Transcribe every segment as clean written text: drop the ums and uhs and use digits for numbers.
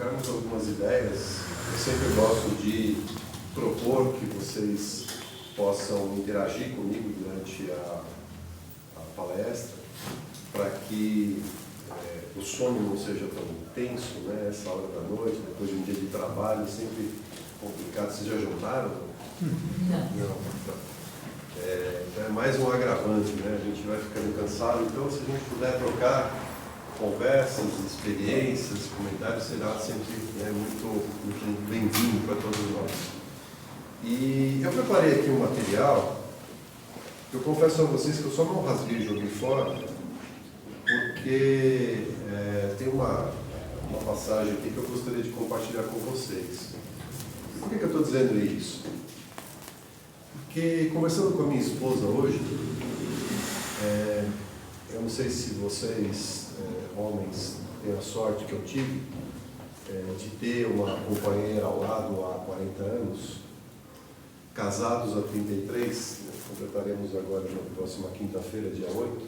trocarmos algumas ideias. Eu sempre gosto de propor que vocês possam interagir comigo durante a palestra, para que o sono não seja tão intenso, né? Essa hora da noite, depois de um dia de trabalho, sempre complicado. Vocês já jantaram? Não. É mais um agravante, né? A gente vai ficando cansado, então se a gente puder trocar conversas, experiências, comentários, será sempre muito bem-vindo para todos nós. E eu preparei aqui um material, eu confesso a vocês que eu só não rasguei e joguei fora, porque tem uma passagem aqui que eu gostaria de compartilhar com vocês. E por que eu estou dizendo isso? Porque, conversando com a minha esposa hoje, eu não sei se vocês, homens, têm a sorte que eu tive de ter uma companheira ao lado há 40 anos, casados há 33, completaremos agora na próxima quinta-feira, dia 8,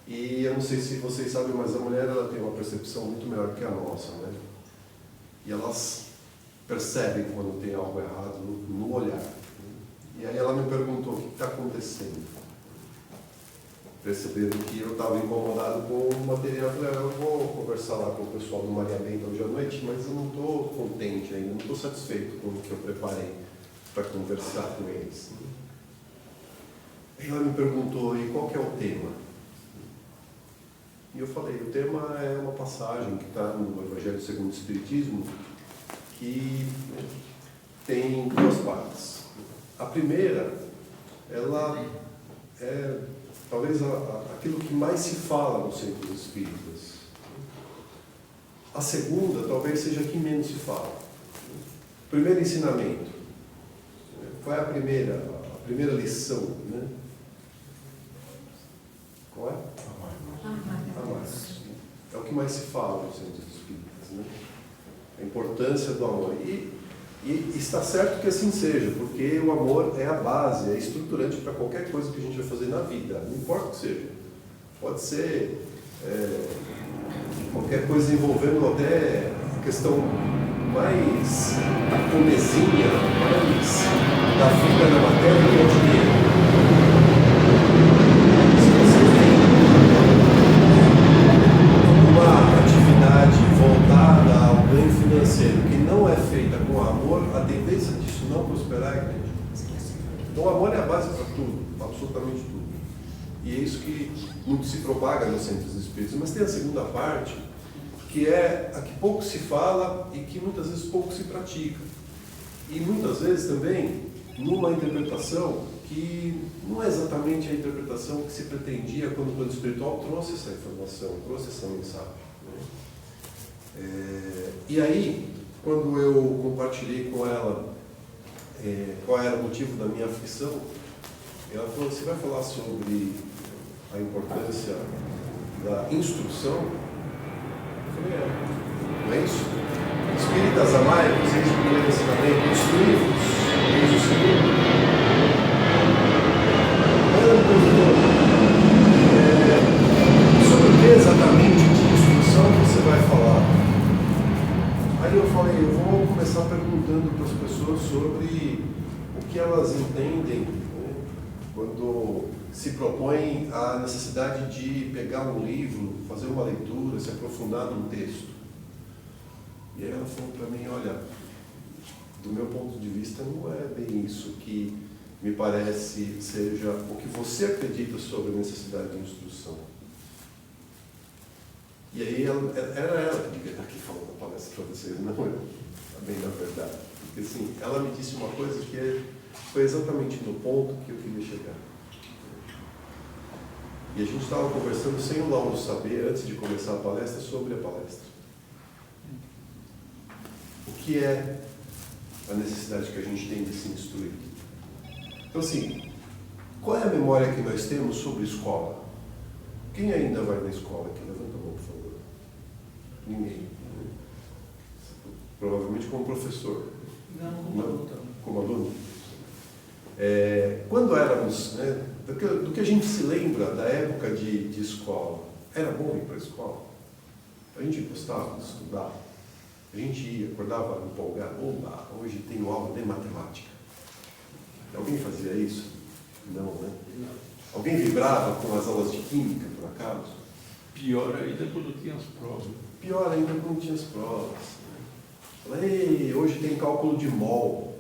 e eu não sei se vocês sabem, mas a mulher ela tem uma percepção muito melhor que a nossa, né? E elas percebem quando tem algo errado no olhar. E aí ela me perguntou o que está acontecendo. Percebendo que eu estava incomodado com o material, eu falei, eu vou conversar lá com o pessoal do Maria Benta hoje à noite, mas eu não estou contente ainda, não estou satisfeito com o que eu preparei para conversar com eles. E ela me perguntou, e qual que é o tema? E eu falei, o tema é uma passagem que está no Evangelho segundo o Espiritismo, que tem duas partes. A primeira, ela é talvez aquilo que mais se fala nos centros espíritas. A segunda, talvez seja a que menos se fala. Primeiro ensinamento. Qual é a primeira lição, né? Qual é? Amar. É o que mais se fala nos centros espíritas, né? A importância do amor. E está certo que assim seja, porque o amor é a base, é estruturante para qualquer coisa que a gente vai fazer na vida, não importa o que seja. Pode ser qualquer coisa envolvendo até a questão mais comezinha, mais da vida na matéria, que é o dinheiro. Se você tem uma atividade voltada ao ganho financeiro que não é feita com amor, a tendência disso não prosperar é grande. Então o amor é a base para tudo, absolutamente tudo. E é isso que muito se propaga nos centros espíritas. Mas tem a segunda parte, que é a que pouco se fala e que muitas vezes pouco se pratica. E muitas vezes também numa interpretação que não é exatamente a interpretação que se pretendia quando o plano espiritual trouxe essa informação, trouxe essa mensagem. E aí, quando eu compartilhei com ela qual era o motivo da minha aflição, ela falou, você vai falar sobre a importância da instrução? Eu falei, não é isso? Espíritas amai, vocês primeiro ensinamento, instruí-vos, eis o segundo. Ela me perguntou, sobre o que exatamente de instrução você vai falar? Aí eu falei, eu vou começar perguntando para as pessoas sobre o que elas entendem, né, quando se propõem a necessidade de pegar um livro, fazer uma leitura, se aprofundar num texto. E aí ela falou para mim, olha, do meu ponto de vista não é bem isso que me parece seja o que você acredita sobre a necessidade de instrução. E aí era ela que devia estar aqui falando a palestra para vocês, não eu, bem na verdade. Porque assim, ela me disse uma coisa que foi exatamente no ponto que eu queria chegar. E a gente estava conversando sem o Lauro saber, antes de começar a palestra, sobre a palestra. O que é a necessidade que a gente tem de se instruir? Então assim, qual é a memória que nós temos sobre escola? Quem ainda vai na escola aqui? Levanta a mão, por favor. Ninguém. Provavelmente como professor. Não, como aluno. Como aluno? Quando éramos, né, do que a gente se lembra da época de escola, era bom ir para a escola? A gente gostava de estudar. A gente ia, acordava empolgado, oba, hoje tem aula de matemática. Alguém fazia isso? Não, né? Não. Alguém vibrava com as aulas de química, por acaso? Pior ainda quando tinha as provas. Pior ainda quando tinha as provas. Ei, hoje tem cálculo de mol.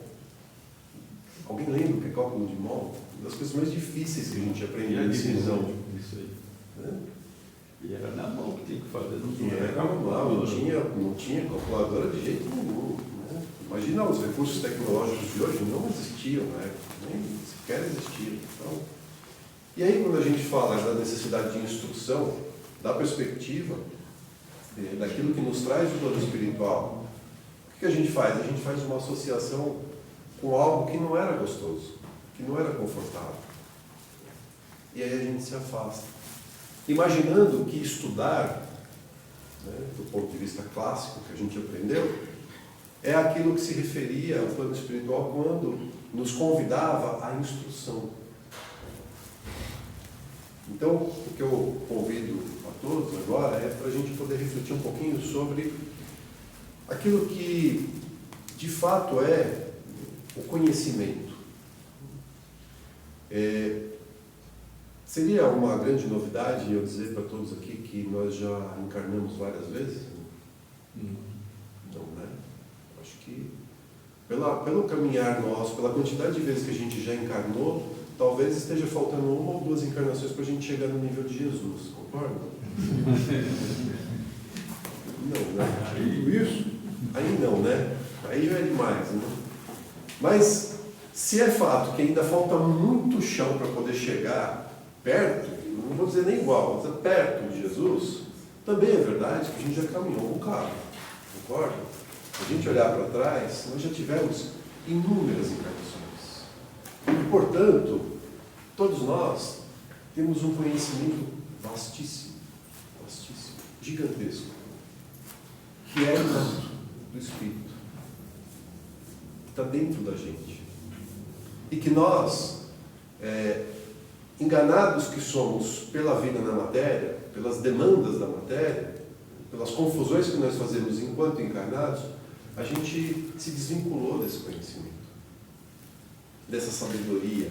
Alguém lembra o que é cálculo de mol? Uma das coisas mais difíceis que a gente aprende na divisão. Isso aí. Né? E era na mão que tinha que fazer, E era normal, não tinha calculadora de jeito nenhum. Né? Imagina, os recursos tecnológicos de hoje não existiam, né? Nem sequer existiam. Então, e aí, quando a gente fala da necessidade de instrução, da perspectiva, daquilo que nos traz o plano espiritual, o que a gente faz? A gente faz uma associação com algo que não era gostoso, que não era confortável. E aí a gente se afasta. Imaginando que estudar, né, do ponto de vista clássico que a gente aprendeu, é aquilo que se referia ao plano espiritual quando nos convidava à instrução. Então, o que eu convido a todos agora é para a gente poder refletir um pouquinho sobre aquilo que, de fato, é o conhecimento. Seria uma grande novidade eu dizer para todos aqui que nós já encarnamos várias vezes? Não, né? Acho que pelo caminhar nosso, pela quantidade de vezes que a gente já encarnou, talvez esteja faltando uma ou duas encarnações para a gente chegar no nível de Jesus, concorda? Não, né? Aí, Isso? Aí não, né? Aí já é demais, né? Mas, se é fato que ainda falta muito chão para poder chegar perto, não vou dizer nem igual, vou dizer perto de Jesus, também é verdade que a gente já caminhou um bocado, concorda? Se a gente olhar para trás, nós já tivemos inúmeras encarnações. E, portanto, todos nós temos um conhecimento vastíssimo, gigantesco, que é inato do Espírito, que está dentro da gente. E que nós, enganados que somos pela vida na matéria, pelas demandas da matéria, pelas confusões que nós fazemos enquanto encarnados, a gente se desvinculou desse conhecimento, dessa sabedoria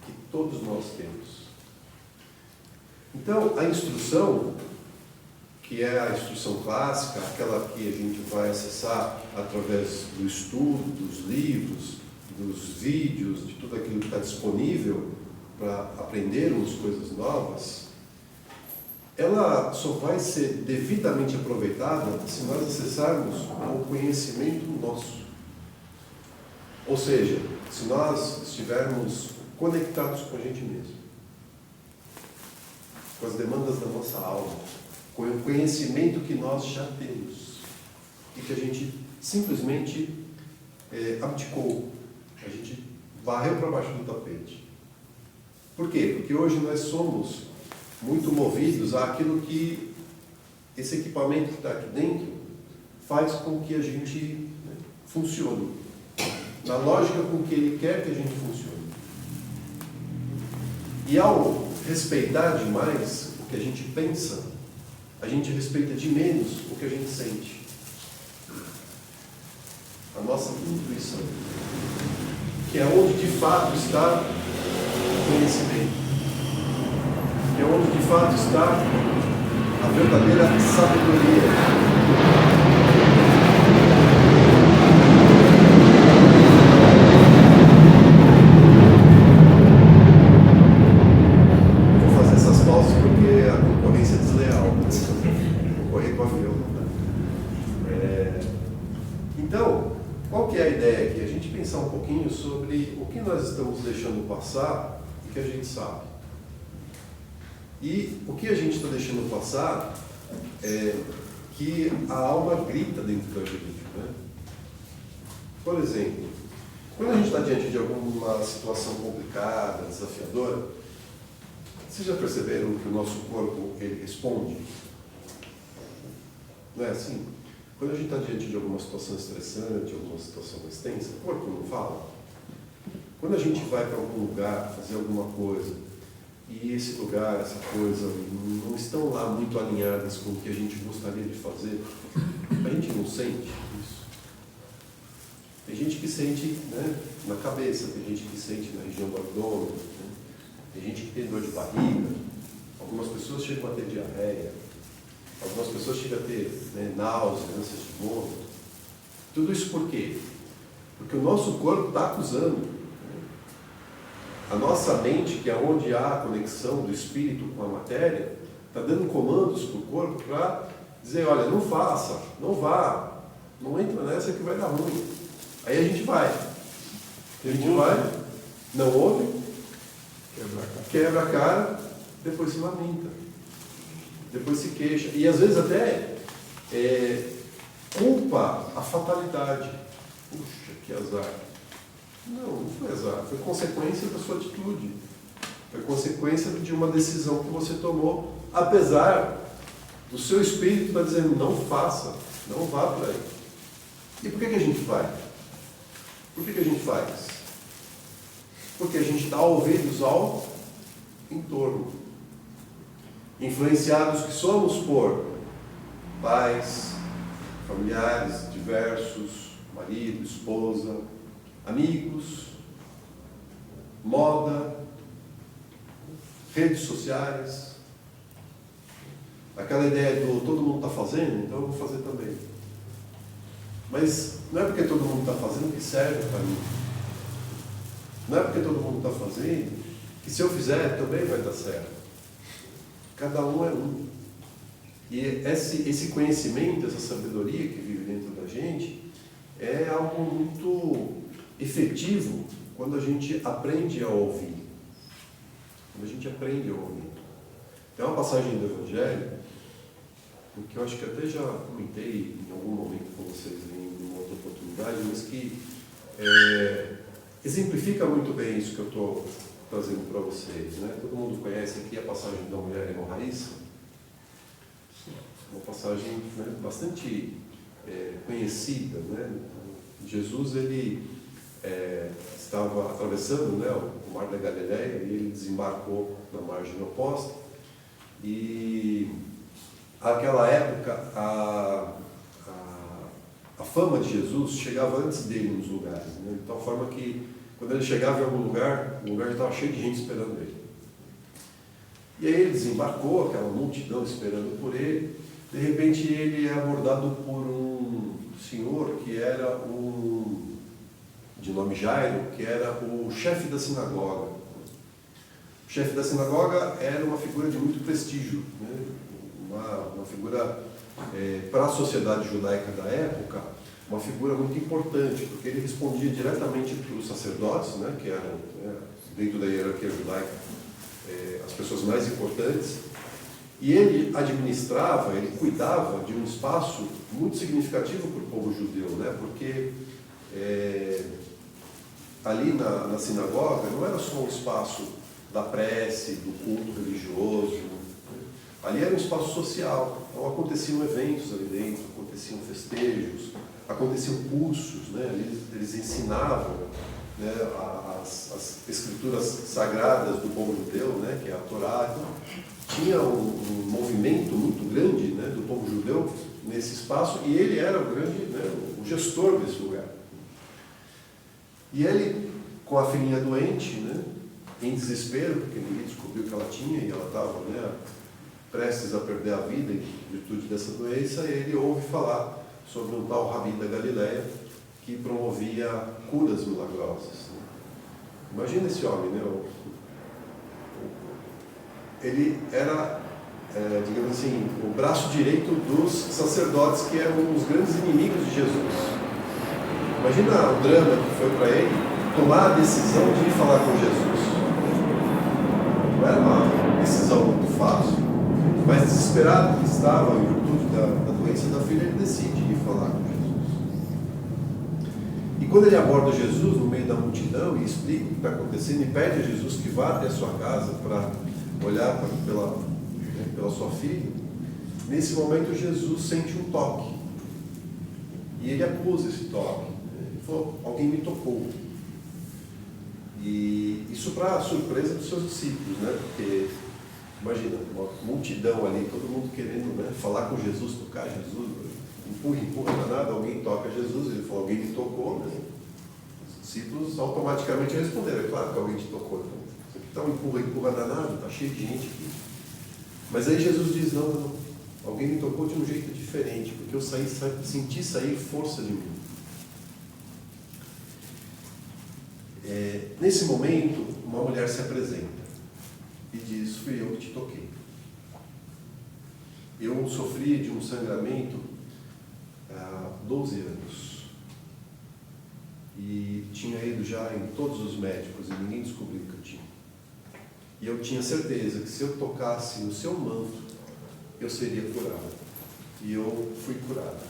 que todos nós temos. Então, a instrução, que é a instrução clássica, aquela que a gente vai acessar através do estudo, dos livros, dos vídeos, de tudo aquilo que está disponível para aprendermos coisas novas, ela só vai ser devidamente aproveitada se nós acessarmos o conhecimento nosso. Ou seja, se nós estivermos conectados com a gente mesmo, com as demandas da nossa alma, com o conhecimento que nós já temos e que a gente simplesmente abdicou, a gente varreu para baixo do tapete. Por quê? Porque hoje nós somos muito movidos àquilo que esse equipamento que está aqui dentro faz com que a gente funcione, na lógica com que ele quer que a gente funcione. E ao respeitar demais o que a gente pensa, a gente respeita de menos o que a gente sente. A nossa intuição, que é onde de fato está o conhecimento, que é onde de fato está a verdadeira sabedoria. Porque a concorrência é desleal, concorrer com o avião. Então, qual que é a ideia aqui? A gente pensar um pouquinho sobre o que nós estamos deixando passar e que a gente sabe. E o que a gente está deixando passar é que a alma grita dentro da gente. Né? Por exemplo, quando a gente está diante de alguma situação complicada, desafiadora, vocês já perceberam que o nosso corpo, ele responde? Não é assim? Quando a gente está diante de alguma situação estressante, alguma situação mais tensa, o corpo não fala. Quando a gente vai para algum lugar, fazer alguma coisa, e esse lugar, essa coisa, não estão lá muito alinhadas com o que a gente gostaria de fazer, a gente não sente isso. gente que sente, né, na cabeça, tem gente que sente na região do abdômen, né? Tem gente que tem dor de barriga, algumas pessoas chegam a ter diarreia, algumas pessoas chegam a ter, né, náuseas, ânsias de vômito. Tudo isso por quê? Porque o nosso corpo está acusando. Né? A nossa mente, que é onde há a conexão do espírito com a matéria, está dando comandos para o corpo para dizer, olha, não faça, não vá, não entra nessa que vai dar ruim. Aí a gente vai. A gente vai, não ouve, quebra a cara, depois se lamenta, depois se queixa. E às vezes até culpa a fatalidade. Puxa, que azar. Não foi azar, foi consequência da sua atitude. Foi consequência de uma decisão que você tomou, apesar do seu espírito estar dizendo, não faça, não vá por aí. E por que a gente vai? Por que a gente faz? Porque a gente dá ouvidos ao entorno. Influenciados que somos por pais, familiares diversos, marido, esposa, amigos, moda, redes sociais, aquela ideia do todo mundo está fazendo, então eu vou fazer também. Mas não é porque todo mundo está fazendo que serve para mim. Não é porque todo mundo está fazendo que se eu fizer também vai dar certo. Cada um é um. E esse conhecimento, essa sabedoria que vive dentro da gente é algo muito efetivo quando a gente aprende a ouvir. Quando a gente aprende a ouvir. Tem uma passagem do Evangelho, que eu acho que até já comentei em algum momento com vocês em uma outra oportunidade, mas que exemplifica muito bem isso que eu estou trazendo para vocês. Né? Todo mundo conhece aqui a passagem da mulher hemorraíça. Uma passagem, né, bastante conhecida. Né? Jesus ele estava atravessando, né, o mar da Galileia e ele desembarcou na margem oposta. E naquela época a fama de Jesus chegava antes dele nos lugares, né? De tal forma que quando ele chegava em algum lugar, o lugar já estava cheio de gente esperando ele. E aí ele desembarcou, aquela multidão esperando por ele. De repente ele é abordado por um senhor que era de nome Jairo, que era o chefe da sinagoga. O chefe da sinagoga era uma figura de muito prestígio, né? Uma figura, para a sociedade judaica da época, uma figura muito importante, porque ele respondia diretamente para os sacerdotes, né, que eram, dentro da hierarquia judaica, as pessoas mais importantes, e ele administrava, ele cuidava de um espaço muito significativo para o povo judeu, né, porque ali na sinagoga não era só um espaço da prece, do culto religioso. Ali era um espaço social, então aconteciam eventos ali dentro, aconteciam festejos, aconteciam cursos, né? Eles ensinavam, né, as escrituras sagradas do povo judeu, né, que é a Torá. Então, tinha um movimento muito grande, né, do povo judeu nesse espaço e ele era o grande, né, o gestor desse lugar. E ele, com a filhinha doente, né, em desespero, porque ninguém descobriu que ela tinha e ela estava, né, prestes a perder a vida em virtude dessa doença, ele ouve falar sobre um tal Rabi da Galileia que promovia curas milagrosas. Imagina esse homem, né? Ele era, digamos assim, o braço direito dos sacerdotes, que eram os grandes inimigos de Jesus. Imagina o drama que foi para ele tomar a decisão de ir falar com Jesus. Não era uma decisão muito fácil. Mas desesperado que estava em virtude da doença da filha, ele decide ir falar com Jesus. E quando ele aborda Jesus no meio da multidão e explica o que está acontecendo e pede a Jesus que vá até a sua casa para olhar pela sua filha, nesse momento Jesus sente um toque. E ele acusa esse toque. Ele falou, alguém me tocou. E isso para a surpresa dos seus discípulos, né? Porque imagina, uma multidão ali, todo mundo querendo, né, falar com Jesus, tocar Jesus, empurra, não é nada, alguém toca Jesus, ele falou, alguém me tocou, né? discípulos automaticamente responderam: é claro que alguém te tocou. Então, isso aqui está um empurra danado, está cheio de gente aqui. Mas aí Jesus diz: não, alguém me tocou de um jeito diferente, porque eu senti sair força de mim. Nesse momento, uma mulher se apresenta e diz: fui eu que te toquei. Eu sofri de um sangramento há 12 anos. E tinha ido já em todos os médicos e ninguém descobriu que eu tinha. E eu tinha certeza que se eu tocasse no seu manto, eu seria curado. E eu fui curado.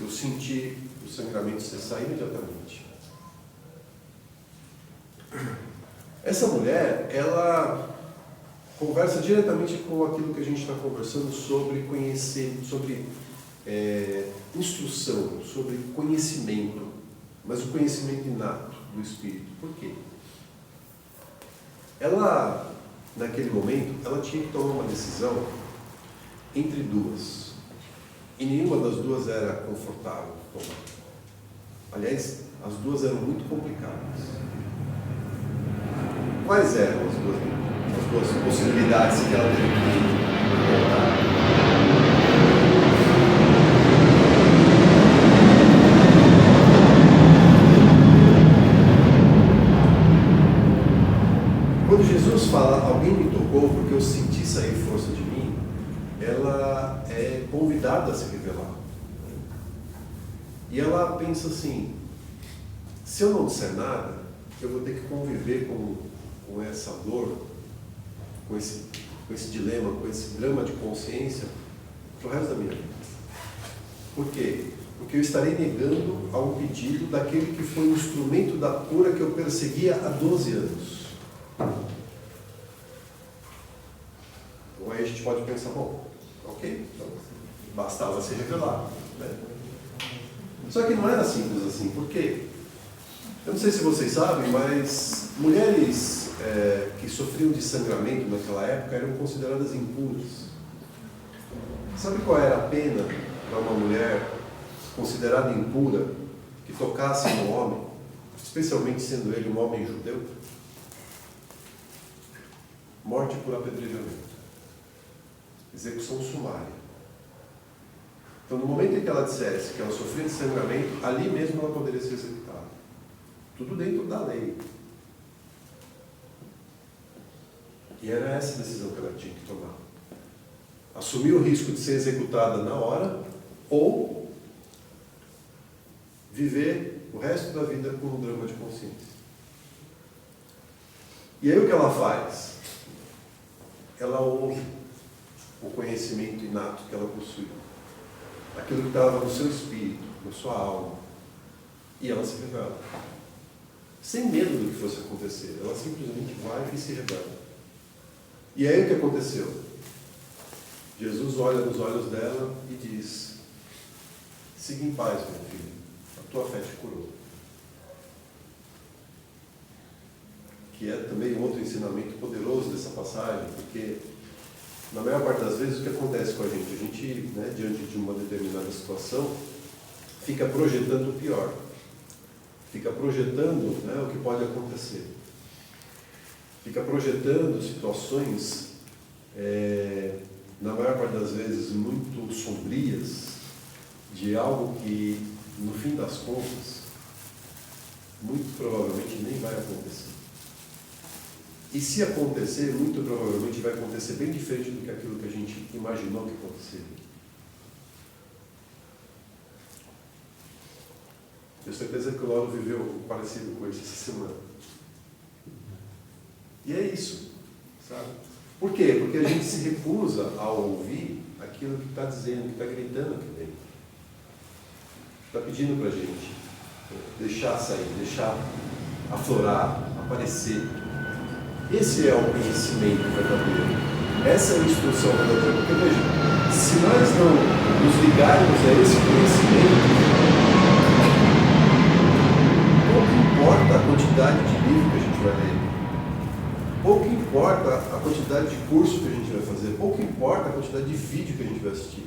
Eu senti o sangramento cessar imediatamente. Essa mulher, ela conversa diretamente com aquilo que a gente está conversando sobre conhecer, sobre instrução, sobre conhecimento, mas o conhecimento inato do Espírito. Por quê? Ela, naquele momento, ela tinha que tomar uma decisão entre duas. E nenhuma das duas era confortável tomar. Aliás, as duas eram muito complicadas. Quais eram as duas possibilidades que ela teve que tomar? Quando Jesus fala, alguém me tocou porque eu senti sair força de mim, ela é convidada a se revelar. E ela pensa assim: se eu não disser nada, eu vou ter que conviver com essa dor, com esse dilema, com esse drama de consciência para o resto da minha vida. Por quê? Porque eu estarei negando a um pedido daquele que foi o instrumento da cura que eu perseguia há 12 anos. Então aí a gente pode pensar: bom, ok, então bastava se revelar, né? Só que não era simples assim. Por quê? Eu não sei se vocês sabem, mas mulheres que sofriam de sangramento naquela época eram consideradas impuras. Sabe qual era a pena para uma mulher considerada impura que tocasse no homem, especialmente sendo ele um homem judeu? Morte por apedrejamento. Execução sumária. Então, no momento em que ela dissesse que ela sofria de sangramento, ali mesmo ela poderia ser executada. Tudo dentro da lei. E era essa a decisão que ela tinha que tomar. Assumir o risco de ser executada na hora ou viver o resto da vida com um drama de consciência. E aí o que ela faz? Ela ouve o conhecimento inato que ela possui. Aquilo que estava no seu espírito, na sua alma. E ela se revela. Sem medo do que fosse acontecer. Ela simplesmente vai e se revela. E aí o que aconteceu? Jesus olha nos olhos dela e diz: siga em paz, meu filho, a tua fé te curou. Que é também um outro ensinamento poderoso dessa passagem, porque na maior parte das vezes o que acontece com a gente? A gente, diante de uma determinada situação, fica projetando o pior, fica projetando o que pode acontecer. Fica projetando situações, na maior parte das vezes, muito sombrias, de algo que, no fim das contas, muito provavelmente nem vai acontecer. E se acontecer, muito provavelmente vai acontecer bem diferente do que aquilo que a gente imaginou que aconteceria. Tenho certeza que o Lauro viveu algo parecido com isso essa semana. E é isso, sabe? Por quê? Porque a gente se recusa a ouvir aquilo que está dizendo, que está gritando aqui dentro. Está pedindo para a gente deixar sair, deixar aflorar, aparecer. Esse é o conhecimento verdadeiro. Essa é a instrução verdadeira. Porque veja, se nós não nos ligarmos a esse conhecimento, pouco importa a quantidade de livro que a gente vai ler. Pouco importa a quantidade de curso que a gente vai fazer, pouco importa a quantidade de vídeo que a gente vai assistir.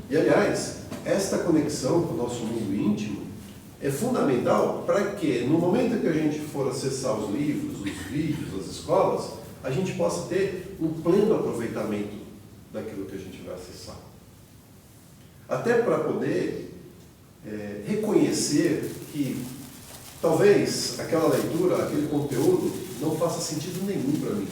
E, aliás, esta conexão com o nosso mundo íntimo é fundamental para que, no momento que a gente for acessar os livros, os vídeos, as escolas, a gente possa ter um pleno aproveitamento daquilo que a gente vai acessar. Até para poder reconhecer que talvez aquela leitura, aquele conteúdo não faça sentido nenhum para mim.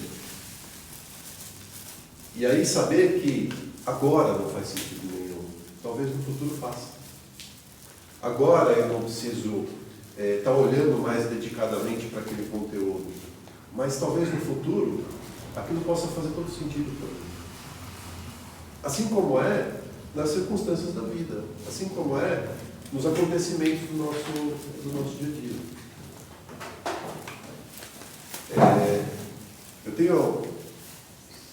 E aí saber que agora não faz sentido nenhum, talvez no futuro faça. Agora eu não preciso estar olhando mais dedicadamente para aquele conteúdo, mas talvez no futuro aquilo possa fazer todo sentido para mim. Assim como é nas circunstâncias da vida, assim como é nos acontecimentos do nosso dia a dia. Eu tenho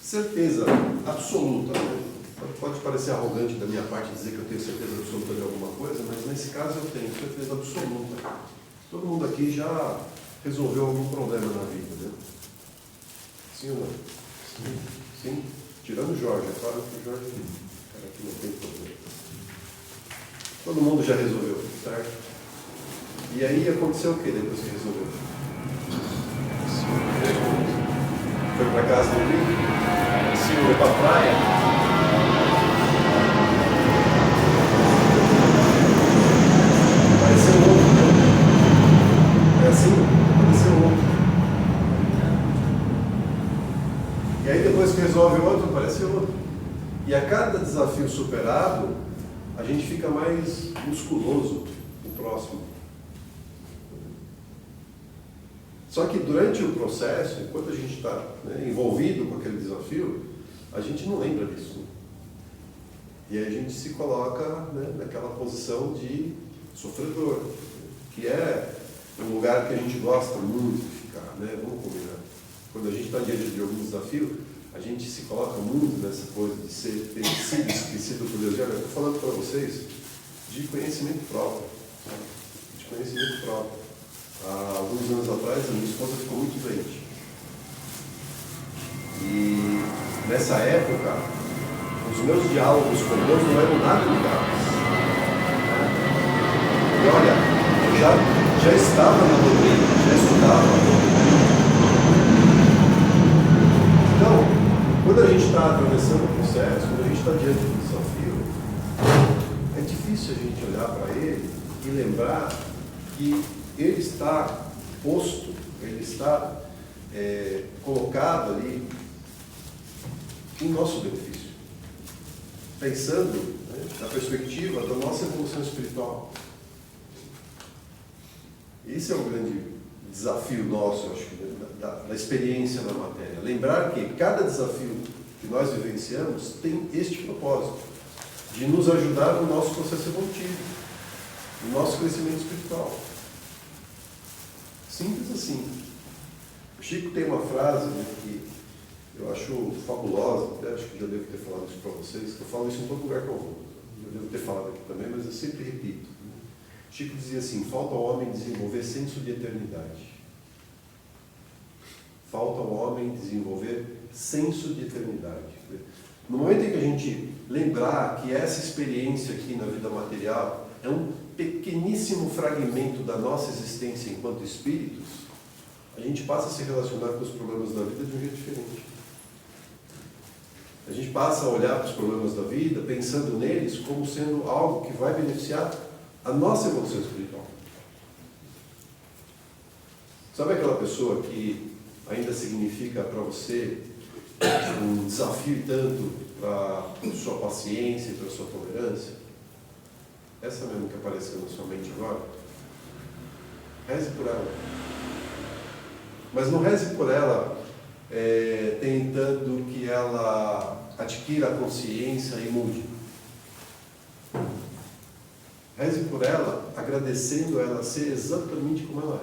certeza absoluta, né? Pode parecer arrogante da minha parte dizer que eu tenho certeza absoluta de alguma coisa, mas nesse caso eu tenho certeza absoluta. Todo mundo aqui já resolveu algum problema na vida, né? Sim ou não? Sim. Sim? Tirando o Jorge, é claro que o Jorge cara, aqui não tem problema. Todo mundo já resolveu, certo? E aí aconteceu o que depois que resolveu? Foi para casa do amigo? Foi para a praia? Apareceu outro, né? É assim? Apareceu outro. E aí depois que resolve outro, aparece outro. E a cada desafio superado, a gente fica mais musculoso no próximo. Só que durante o processo, enquanto a gente está envolvido com aquele desafio, a gente não lembra disso. E aí a gente se coloca naquela posição de sofredor, que é um lugar que a gente gosta muito de ficar, né? Vamos combinar. Quando a gente está diante de algum desafio, a gente se coloca muito nessa coisa de ter sido esquecido por Deus. Eu estou falando para vocês de conhecimento próprio. Sabe? De conhecimento próprio. Há alguns anos atrás, a minha esposa ficou muito doente. E nessa época, os meus diálogos com Deus não eram nada ligados. E olha, eu já estava na doutrina, já estudava a doutrina. Então, quando a gente está atravessando o processo, quando a gente está diante do desafio, é difícil a gente olhar para ele e lembrar que ele está posto, ele está colocado ali em nosso benefício. Pensando na perspectiva da nossa evolução espiritual. Esse é o grande desafio nosso, eu acho, da experiência na matéria. Lembrar que cada desafio que nós vivenciamos tem este propósito, de nos ajudar no nosso processo evolutivo, no nosso crescimento espiritual. Simples assim. O Chico tem uma frase que eu acho fabulosa, até acho que já devo ter falado isso para vocês, que eu falo isso em todo lugar que eu vou. Eu devo ter falado aqui também, mas eu sempre repito. Chico dizia assim: falta ao homem desenvolver senso de eternidade. Falta ao homem desenvolver senso de eternidade. No momento em que a gente lembrar que essa experiência aqui na vida material é um pequeníssimo fragmento da nossa existência enquanto espíritos, a gente passa a se relacionar com os problemas da vida de um jeito diferente. A gente passa a olhar para os problemas da vida pensando neles como sendo algo que vai beneficiar a nossa evolução espiritual. Sabe aquela pessoa que ainda significa para você um desafio tanto para sua paciência e para sua tolerância? Essa mesmo que apareceu na sua mente agora? Reze por ela. Mas não reze por ela tentando que ela adquira a consciência e mude. Reze por ela, agradecendo ela ser exatamente como ela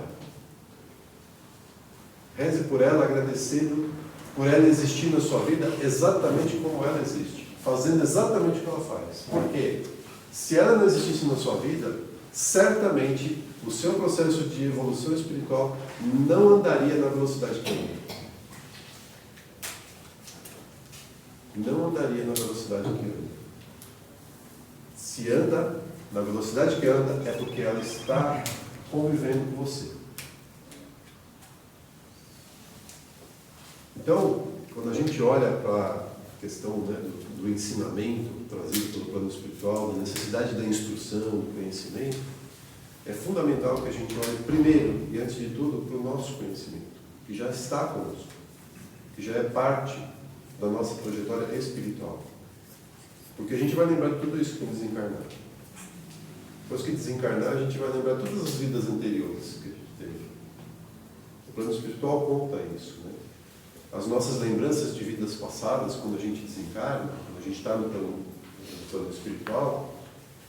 é. Reze por ela, agradecendo por ela existir na sua vida exatamente como ela existe, fazendo exatamente o que ela faz. Por quê? Se ela não existisse na sua vida, certamente o seu processo de evolução espiritual não andaria na velocidade que anda. Não andaria na velocidade que anda. Se anda na velocidade que anda, é porque ela está convivendo com você. Então, quando a gente olha para a questão, né, do ensinamento trazido pelo plano espiritual, da necessidade da instrução, do conhecimento, é fundamental que a gente olhe primeiro e antes de tudo para o nosso conhecimento, que já está conosco, que já é parte da nossa trajetória espiritual. Porque a gente vai lembrar de tudo isso quando desencarnar. Depois que desencarnar, a gente vai lembrar todas as vidas anteriores que a gente teve. O plano espiritual conta isso, né? As nossas lembranças de vidas passadas, quando a gente desencarna, quando a gente está no plano espiritual,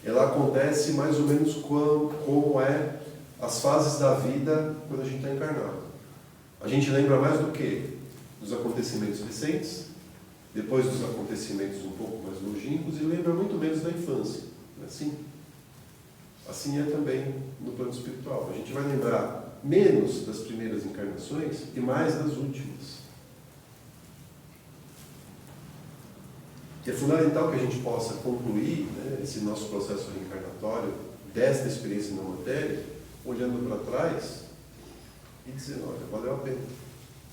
ela acontece mais ou menos como é as fases da vida quando a gente está encarnado. A gente lembra mais do que? Dos acontecimentos recentes, depois dos acontecimentos um pouco mais longínquos, e lembra muito menos da infância. Não é assim? Assim é também no plano espiritual. A gente vai lembrar menos das primeiras encarnações e mais das últimas. É fundamental que a gente possa concluir, né, esse nosso processo reencarnatório desta experiência na matéria, olhando para trás e dizendo, olha, valeu a pena,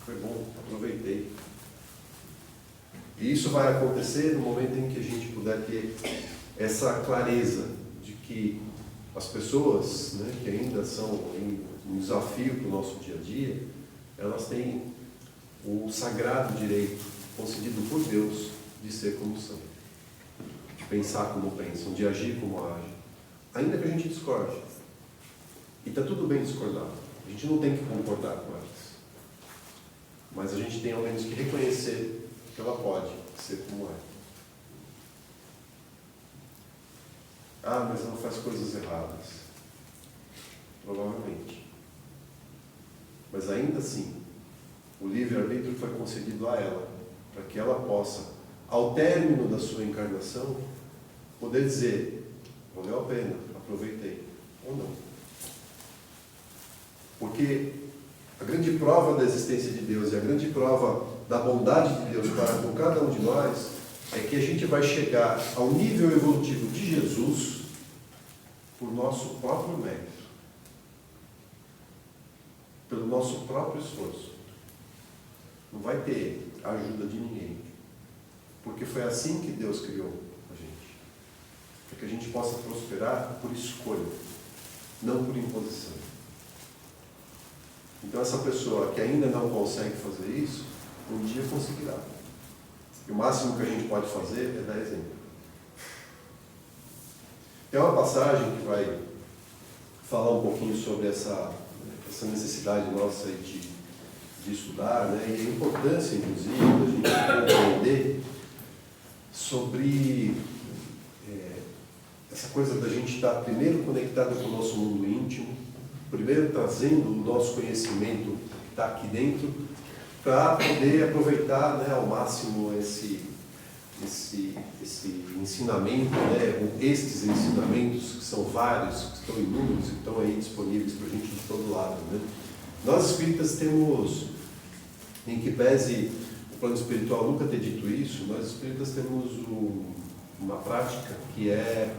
foi bom, aproveitei. E isso vai acontecer no momento em que a gente puder ter essa clareza de que as pessoas, né, que ainda são um desafio para o nosso dia a dia, elas têm o sagrado direito concedido por Deus de ser como são, de pensar como pensam, de agir como agem, ainda que a gente discorde. E está tudo bem discordar, a gente não tem que concordar com elas, mas a gente tem ao menos que reconhecer que ela pode ser como é. Ah, mas ela faz coisas erradas. Provavelmente. Mas ainda assim, o livre-arbítrio foi concedido a ela, para que ela possa, ao término da sua encarnação, poder dizer, valeu a pena, aproveitei, ou não. Porque a grande prova da existência de Deus e a grande prova da bondade de Deus para com cada um de nós é que a gente vai chegar ao nível evolutivo de Jesus por nosso próprio mérito, pelo nosso próprio esforço. Não vai ter a ajuda de ninguém, porque foi assim que Deus criou a gente, para que a gente possa prosperar por escolha, não por imposição. Então essa pessoa que ainda não consegue fazer isso, um dia conseguirá. E o máximo que a gente pode fazer é dar exemplo. Tem uma passagem que vai falar um pouquinho sobre essa necessidade nossa de estudar, né? E a importância, inclusive, da gente compreender sobre essa coisa da gente estar primeiro conectado com o nosso mundo íntimo, primeiro trazendo o nosso conhecimento que está aqui dentro, para poder aproveitar, né, ao máximo esse ensinamento, né, ou estes ensinamentos, que são vários, que estão inúmeros, que estão aí disponíveis para a gente de todo lado, né? Nós espíritas temos, em que pese o plano espiritual nunca ter dito isso, nós espíritas temos uma prática que é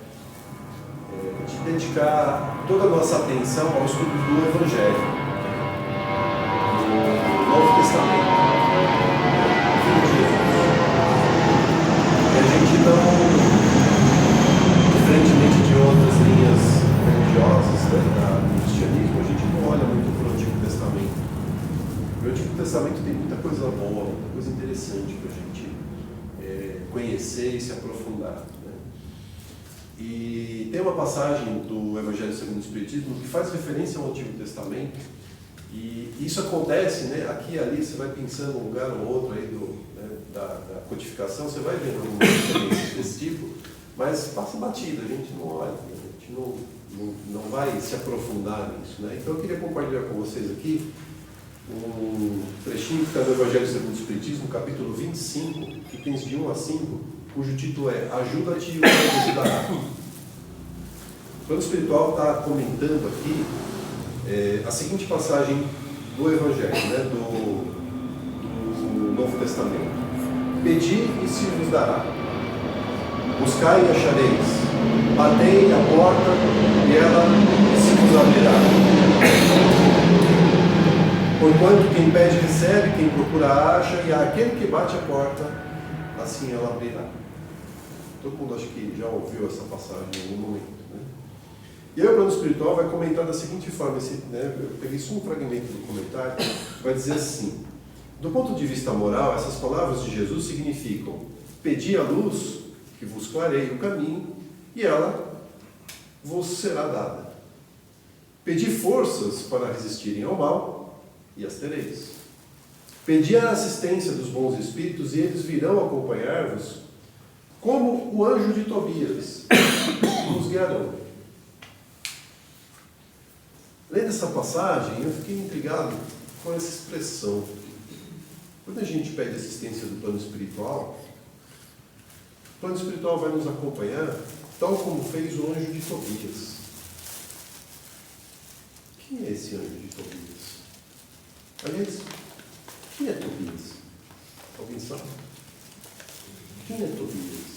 de dedicar toda a nossa atenção ao estudo do Evangelho, do Novo Testamento, do Filho de Jesus. E a gente não, diferentemente de outras linhas religiosas, né, do cristianismo, a gente não olha muito para o Antigo Testamento. O Antigo Testamento tem muita coisa boa, muita coisa interessante para a gente conhecer e se aprofundar. E tem uma passagem do Evangelho segundo o Espiritismo que faz referência ao Antigo Testamento, e isso acontece, né, aqui e ali, você vai pensando um lugar ou outro aí da codificação, você vai vendo algumas referências desse tipo, mas passa batida, a gente não olha, a gente não vai se aprofundar nisso, né? Então eu queria compartilhar com vocês aqui um trechinho que está no Evangelho segundo o Espiritismo, capítulo 25, itens de 1 a 5, cujo título é Ajuda-te e o Deus te dará. O plano espiritual está comentando aqui a seguinte passagem do Evangelho, né, do Novo Testamento. Pedi e se vos dará. Buscai e achareis. batei a porta e ela se vos abrirá. Porquanto quem pede recebe, quem procura acha, e aquele que bate a porta, assim ela abrirá. Todo mundo acho que já ouviu essa passagem em algum momento, né? E aí o plano espiritual vai comentar da seguinte forma, eu peguei só um fragmento do comentário, vai dizer assim: do ponto de vista moral, essas palavras de Jesus significam: pedi a luz, que vos clareie o caminho, e ela vos será dada. Pedi forças para resistirem ao mal, e as tereis. Pedi a assistência dos bons espíritos, e eles virão acompanhar-vos, como o anjo de Tobias, nos guiarão. Lendo essa passagem, eu fiquei intrigado com essa expressão. Quando a gente pede assistência do plano espiritual, o plano espiritual vai nos acompanhar, tal como fez o anjo de Tobias. Quem é esse anjo de Tobias? Aliás, quem é Tobias? Alguém sabe? Quem é Tobias?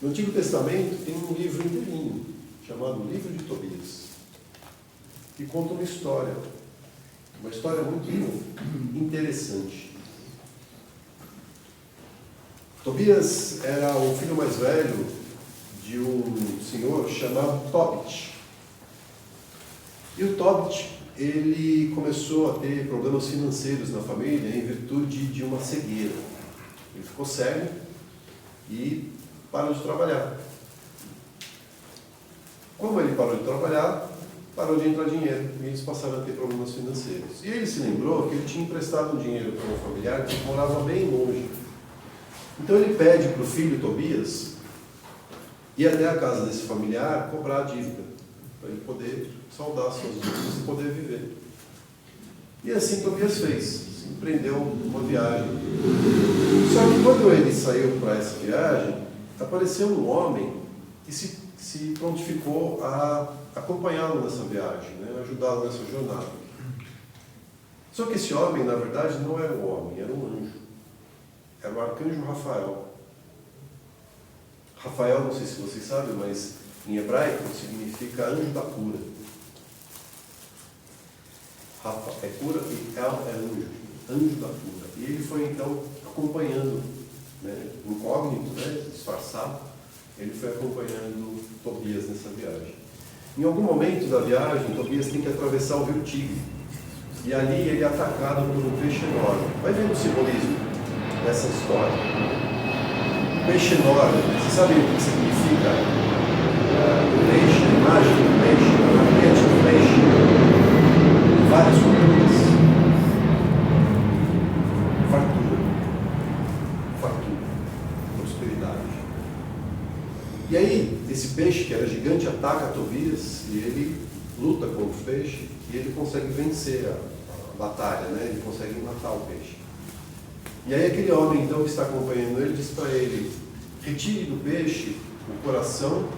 No Antigo Testamento tem um livro inteirinho, chamado Livro de Tobias, que conta uma história muito interessante. Tobias era o filho mais velho de um senhor chamado Tobit. E o Tobit, ele começou a ter problemas financeiros na família em virtude de uma cegueira. Ele ficou cego e parou de trabalhar. Como ele parou de trabalhar, parou de entrar dinheiro e eles passaram a ter problemas financeiros. E ele se lembrou que ele tinha emprestado um dinheiro para um familiar que morava bem longe. Então ele pede para o filho Tobias ir até a casa desse familiar cobrar a dívida, para ele poder saldar suas dívidas e poder viver. E assim Tobias fez, empreendeu uma viagem. Só que quando ele saiu para essa viagem, apareceu um homem que se prontificou a acompanhá-lo nessa viagem, né? Ajudá-lo nessa jornada. Só que esse homem, na verdade, não era um homem, era um anjo. Era o arcanjo Rafael. Rafael, não sei se vocês sabem, mas em hebraico significa anjo da cura. Rafa é cura e El é anjo, anjo da cura. E ele foi então acompanhando, né, incógnito, né, disfarçado, ele foi acompanhando Tobias nessa viagem. Em algum momento da viagem, Tobias tem que atravessar o rio Tigre. E ali ele é atacado por um peixe enorme. Vai vendo o simbolismo dessa história. Peixe enorme, vocês sabem o que significa? O peixe, a imagem do peixe, a marquete do peixe, várias culturas. Fartura, prosperidade. E aí, esse peixe que era gigante ataca Tobias e ele luta com o peixe e ele consegue vencer a batalha, né? Ele consegue matar o peixe. E aí aquele homem então que está acompanhando ele diz para ele: retire do peixe o coração,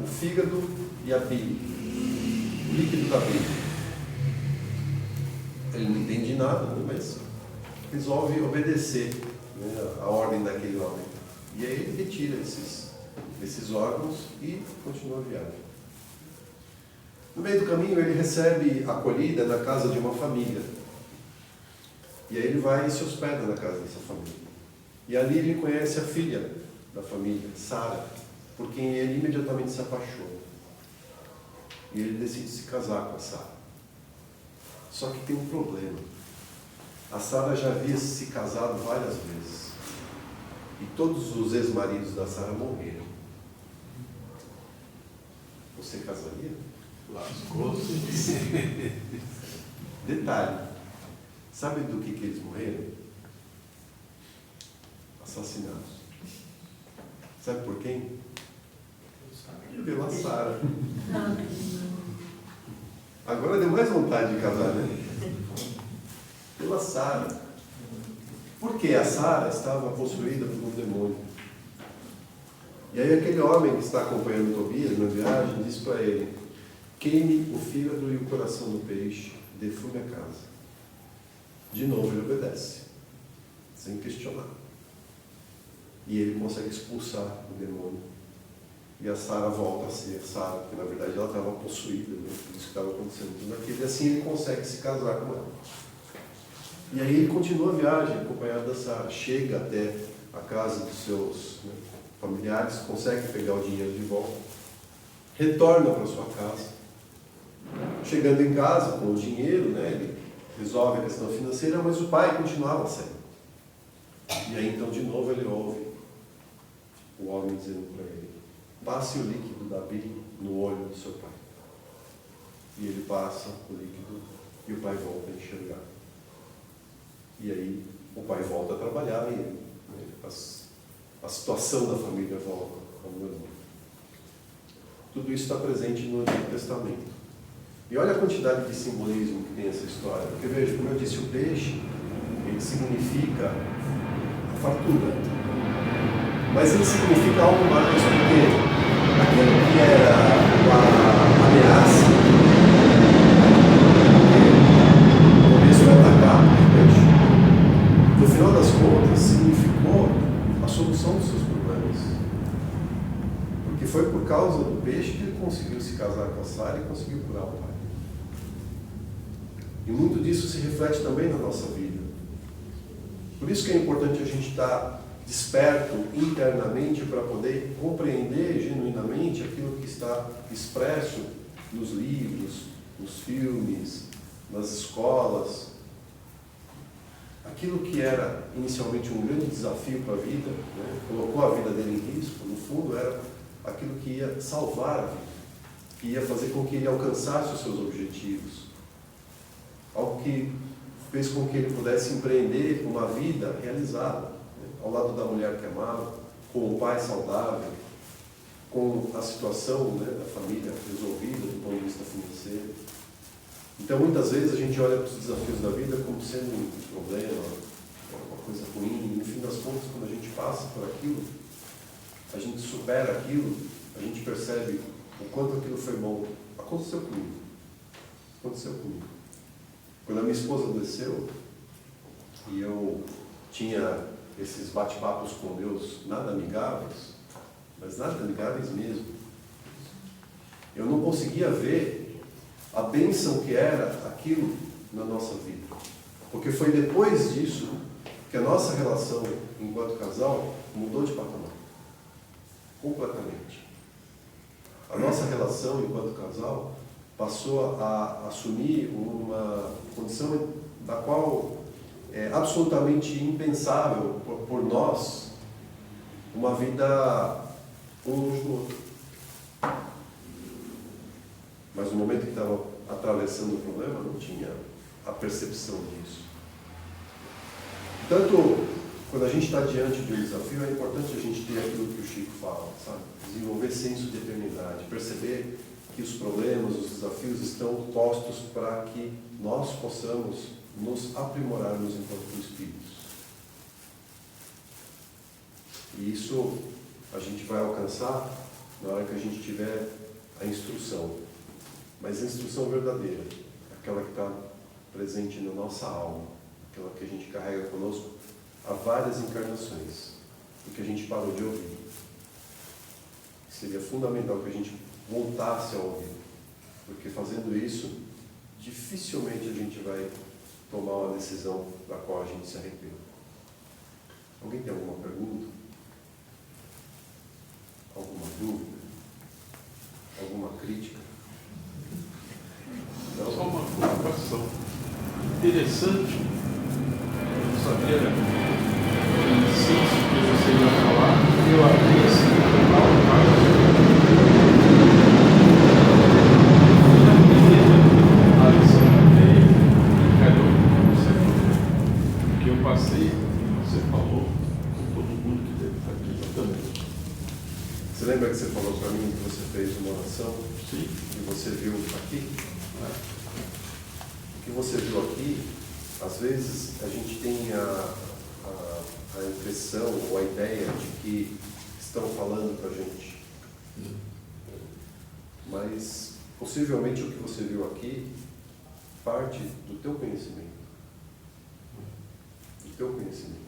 o fígado e a bile, o líquido da bile. Ele não entende nada, né? Mas resolve obedecer, né, a ordem daquele homem. E aí ele retira esses órgãos e continua a viagem. No meio do caminho ele recebe acolhida na casa de uma família. E aí ele vai e se hospeda na casa dessa família. E ali ele conhece a filha da família, Sara, por quem ele imediatamente se apaixona. E ele decide se casar com a Sara. Só que tem um problema. A Sara já havia se casado várias vezes. E todos os ex-maridos da Sara morreram. Você casaria? Lascou-se. Detalhe. Sabe do que eles morreram? Assassinados. Sabe por quem? Pela Sara. Agora deu mais vontade de casar, né? Pela Sara. Porque a Sara estava possuída por um demônio. E aí aquele homem que está acompanhando Tobias na viagem diz para ele: queime o fígado e o coração do peixe, defume a casa. De novo ele obedece, sem questionar. E ele consegue expulsar o demônio. E a Sara volta a ser Sara, porque na verdade ela estava possuída, né? Por isso que estava acontecendo tudo aquilo. E assim ele consegue se casar com ela. E aí ele continua a viagem acompanhado da Sara, chega até a casa dos seus, né, familiares, consegue pegar o dinheiro de volta, retorna para sua casa. Chegando em casa com o dinheiro, né, ele resolve a questão financeira, mas o pai continuava sem. E aí então de novo ele ouve o homem dizendo para ele: passe o líquido da bile no olho do seu pai. E ele passa o líquido e o pai volta a enxergar. E aí o pai volta a trabalhar e a situação da família volta ao normal. Tudo isso está presente no Antigo Testamento. E olha a quantidade de simbolismo que tem essa história. Porque veja, como eu disse, o peixe, ele significa a fartura. Mas ele significa algo mais, porque aquilo que era uma ameaça, o começo vai atacar o peixe, no final das contas, significou a solução dos seus problemas. Porque foi por causa do peixe que ele conseguiu se casar com a Sara e conseguiu curar o pai. E muito disso se reflete também na nossa vida. Por isso que é importante a gente estar desperto internamente para poder compreender genuinamente aquilo que está expresso nos livros, nos filmes, nas escolas. Aquilo que era inicialmente um grande desafio para a vida, né, colocou a vida dele em risco, no fundo era aquilo que ia salvar a vida, que ia fazer com que ele alcançasse os seus objetivos. Algo que fez com que ele pudesse empreender uma vida realizada, né, ao lado da mulher que amava, com o pai saudável, com a situação, né, da família resolvida do ponto de vista financeiro. Então, muitas vezes a gente olha para os desafios da vida como sendo um problema, uma coisa ruim, e no fim das contas, quando a gente passa por aquilo, a gente supera aquilo, a gente percebe o quanto aquilo foi bom. Aconteceu comigo. Quando a minha esposa adoeceu, e eu tinha esses bate-papos com Deus nada amigáveis, mas nada amigáveis mesmo, eu não conseguia ver a bênção que era aquilo na nossa vida. Porque foi depois disso que a nossa relação enquanto casal mudou de patamar. Completamente. A nossa relação enquanto casal passou a assumir uma condição da qual é absolutamente impensável por nós uma vida um longe do outro. Mas no momento que estava atravessando o problema, não tinha a percepção disso. Tanto quando a gente está diante de um desafio, é importante a gente ter aquilo que o Chico fala, sabe? Desenvolver senso de eternidade, perceber que os problemas, os desafios estão postos para que nós possamos nos aprimorarmos enquanto espíritos. E isso a gente vai alcançar na hora que a gente tiver a instrução. Mas a instrução verdadeira, aquela que está presente na nossa alma, aquela que a gente carrega conosco há várias encarnações, e que a gente parou de ouvir. Seria fundamental que a gente voltasse a ouvir, porque fazendo isso, dificilmente a gente vai tomar uma decisão da qual a gente se arrepende. Alguém tem alguma pergunta? Alguma dúvida? Alguma crítica? Não? Só uma preocupação interessante, eu sabia o senso que você ia falar, eu abri assim, a lição veio e calhou com você falou. Porque eu passei, você falou, com todo mundo que deve estar aqui também. Você lembra que você falou para mim que você fez uma oração? Sim. E você viu aqui? O que você viu aqui, às vezes a gente tem a impressão ou a ideia de que estão falando para a gente. Mas possivelmente o que você viu aqui parte do teu conhecimento. Do teu conhecimento.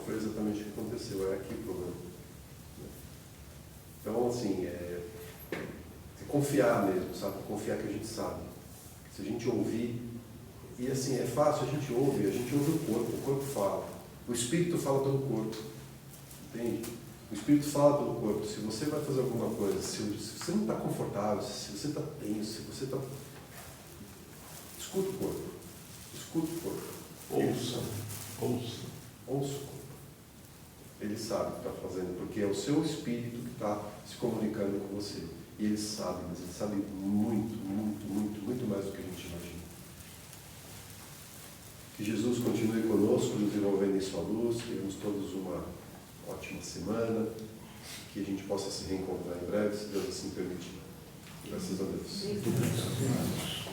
Foi exatamente o que aconteceu, é aqui o problema. Então, assim, confiar mesmo, sabe? Confiar que a gente sabe. Se a gente ouvir, e assim, é fácil, a gente ouve o corpo fala. O Espírito fala pelo corpo, entende? O Espírito fala pelo corpo. Se você vai fazer alguma coisa, se você não está confortável, se você está tenso, se você está... Escuta o corpo. Escuta o corpo. Ouça o corpo. Ele sabe o que está fazendo, porque é o seu Espírito que está se comunicando com você. E ele sabe, mas ele sabe muito, muito, muito, muito mais do que a gente imagina. Que Jesus continue conosco, nos envolvendo em sua luz, tenhamos todos uma ótima semana, que a gente possa se reencontrar em breve, se Deus assim permitir. Graças a Deus.